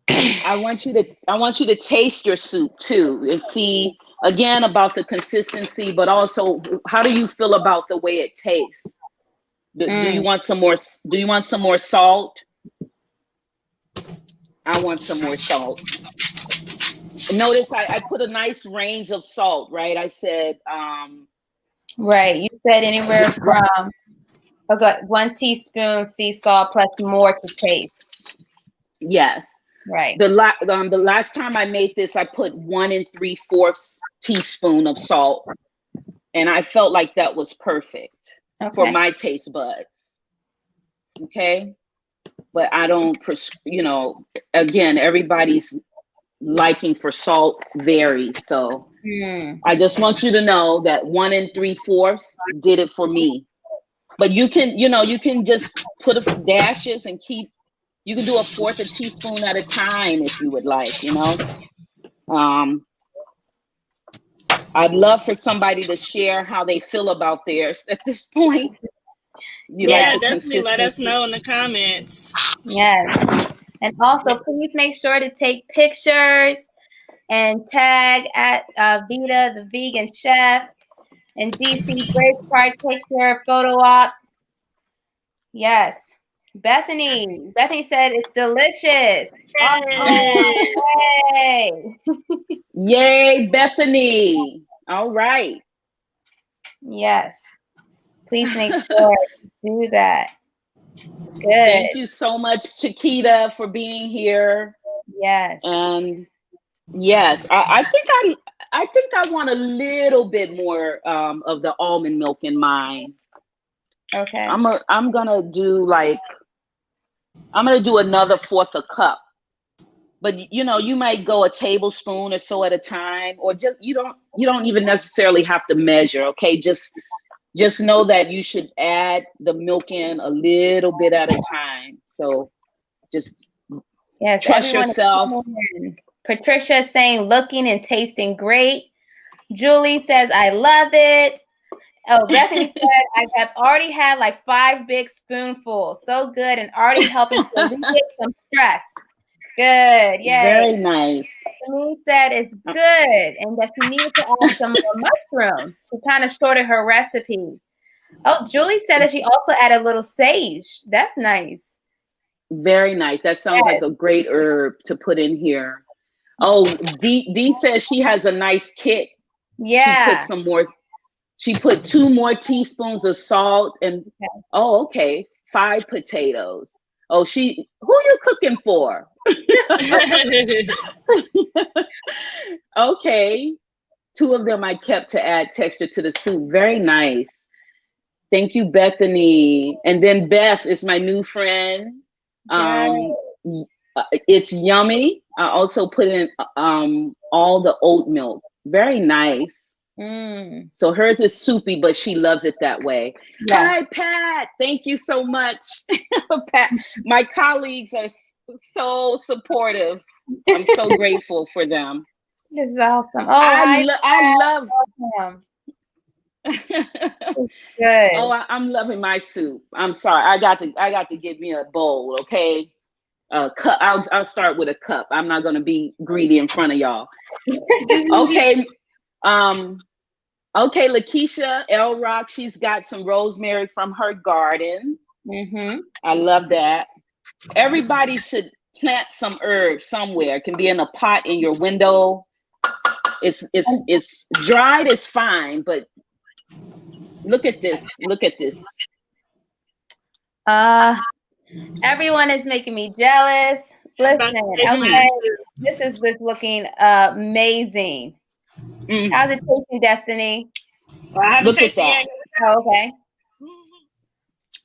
I want you to taste your soup too and see again about the consistency, but also how do you feel about the way it tastes? Do you want some more? Do you want some more salt? I want some more salt. Notice I put a nice range of salt, right? I said, right. You said anywhere from 1 teaspoon sea salt plus more to taste. Yes. Right. The last time I made this, I put 1 3/4 teaspoon of salt, and I felt like that was perfect for my taste buds. Okay. But I don't, again, everybody's liking for salt varies. So I just want you to know that 1 3/4 did it for me. But you can just put dashes and you can do 1/4 teaspoon at a time if you would like, I'd love for somebody to share how they feel about theirs at this point. Definitely let us know in the comments. Yes. And also, please make sure to take pictures and tag at Vita, the vegan chef, and DC Grace Park. Take your photo ops. Yes. Bethany said it's delicious. Yay! Yay, Bethany. All right. Yes. Please make sure to do that. Good. Thank you so much, Chiquita, for being here. Yes. And yes, I think I want a little bit more of the almond milk in mine. Okay. I'm gonna do another 1/4 cup. But you might go a tablespoon or so at a time, or just you don't even necessarily have to measure. Okay, just know that you should add the milk in a little bit at a time. So just trust yourself. Patricia is saying looking and tasting great. Julie says I love it. Oh, Bethany said, I have already had like 5 big spoonfuls. So good, and already helping to alleviate some stress. Good, yay. Very nice. Bethany said it's good and that she needed to add some more mushrooms. She kind of shorted her recipe. Oh, Julie said that she also added a little sage. That's nice. Very nice. That sounds like a great herb to put in here. Oh, Dee says she has a nice kit. Yeah. She put 2 more teaspoons of salt and oh, okay, 5 potatoes. Oh, who you cooking for? Okay. 2 of them I kept to add texture to the soup. Very nice. Thank you, Bethany. And then Beth is my new friend. It's yummy. I also put in all the oat milk. Very nice. So hers is soupy, but she loves it that way. Yeah. Hi, Pat. Thank you so much. Pat, my colleagues are so supportive. I'm so grateful for them. It's awesome. Oh, I love awesome. Good. Oh, I'm loving my soup. I'm sorry. I got to get me a bowl, okay? A cup. I'll start with a cup. I'm not gonna be greedy in front of y'all. Okay. Okay, Lakeisha L Rock, she's got some rosemary from her garden. I love that. Everybody should plant some herbs somewhere. It can be in a pot in your window. It's dried is fine, but look at this. Look at this. Everyone is making me jealous. Listen, okay, this is looking amazing. How's it tasting, Destiny? Well, I haven't tasted it. Oh, okay.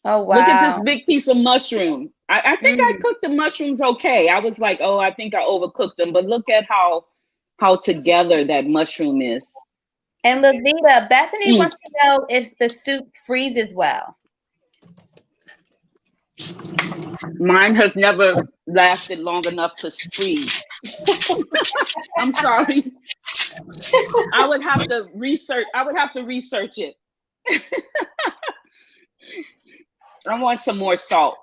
Oh, wow. Look at this big piece of mushroom. I think I cooked the mushrooms okay. I was like, oh, I think I overcooked them, but look at how together that mushroom is. And Levita, Bethany wants to know if the soup freezes well. Mine has never lasted long enough to freeze. I'm sorry. I would have to research it. I want some more salt.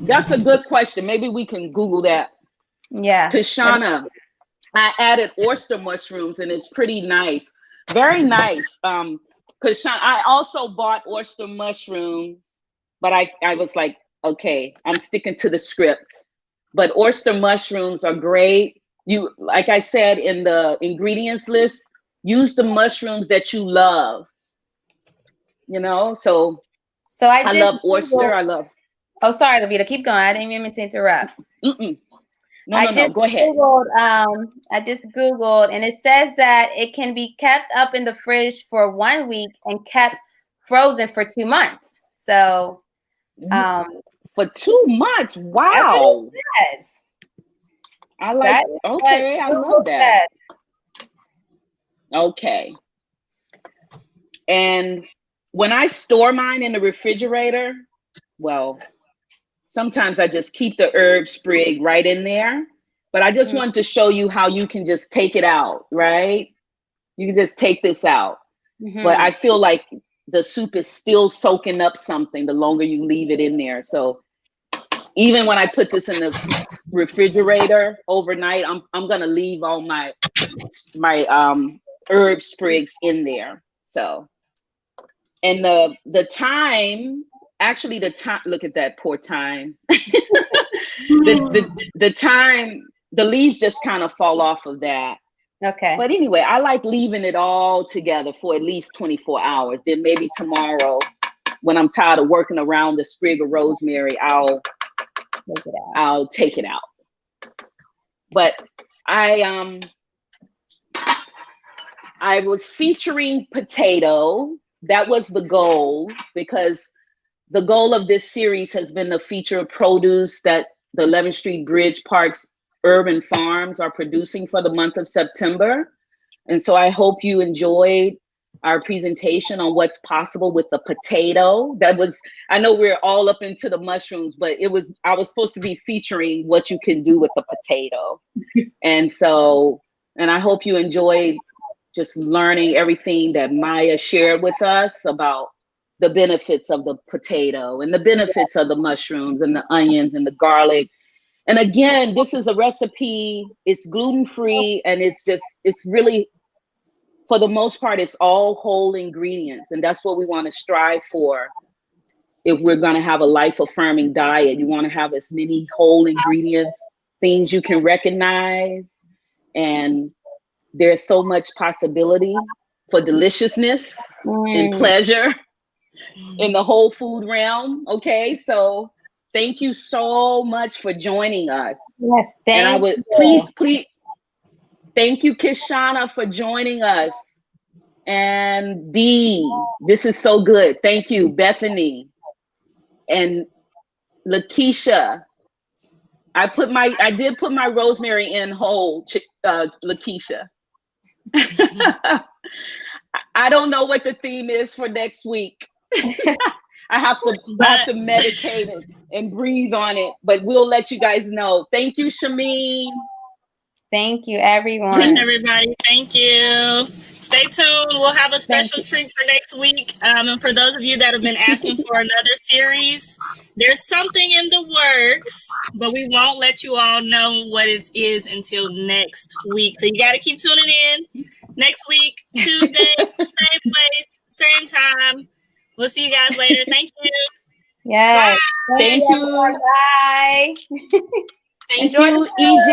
That's a good question. Maybe we can Google that. Yeah. Kashana, I added oyster mushrooms and it's pretty nice. Very nice. Kashana, I also bought oyster mushrooms, but I was like, okay, I'm sticking to the script. But oyster mushrooms are great. You, like I said in the ingredients list, use the mushrooms that you love. You know, so I love oyster. I love. Oh, sorry, Levita, keep going. I didn't mean to interrupt. No, go ahead. I just Googled, and it says that it can be kept up in the fridge for 1 week and kept frozen for 2 months. So, for 2 months, wow. Yes. I like. Okay, I love that. Okay. And when I store mine in the refrigerator, well, sometimes I just keep the herb sprig right in there. But I just wanted to show you how you can just take it out, right? You can just take this out. But I feel like the soup is still soaking up something the longer you leave it in there. So even when I put this in the refrigerator overnight, I'm gonna leave all my herb sprigs in there. So, and the time, actually the time, look at that poor thyme. the time, the leaves just kind of fall off of that. Okay. But anyway, I like leaving it all together for at least 24 hours. Then maybe tomorrow, when I'm tired of working around the sprig of rosemary, I'll take it out. But I was featuring potato. That was the goal, because the goal of this series has been to feature produce that the 11th Street Bridge Park's urban farms are producing for the month of September. And so I hope you enjoyed our presentation on what's possible with the potato. I know we're all up into the mushrooms, but I was supposed to be featuring what you can do with the potato. And I hope you enjoyed just learning everything that Maya shared with us about the benefits of the potato and the benefits of the mushrooms and the onions and the garlic. And again, this is a recipe, it's gluten-free, and it's really, for the most part, it's all whole ingredients. And that's what we want to strive for. If we're going to have a life-affirming diet, you want to have as many whole ingredients, things you can recognize. And there's so much possibility for deliciousness and pleasure in the whole food realm. Okay, so thank you so much for joining us. Yes, and I thank would you. please thank you, Kishana, for joining us. And Dee, this is so good. Thank you, Bethany and Lakeisha. I did put my Rosemary in hold, Lakeisha. I don't know what the theme is for next week. I have to meditate and breathe on it, but we'll let you guys know. Thank you, Shameen. Thank you, everyone. Thanks, everybody. Thank you. Stay tuned. We'll have a special treat for next week. And for those of you that have been asking for another series, there's something in the works, but we won't let you all know what it is until next week. So you got to keep tuning in. Next week, Tuesday, same place, same time. We'll see you guys later. Thank you. Yes. Bye. Thank you. Bye. Thank you, EJ.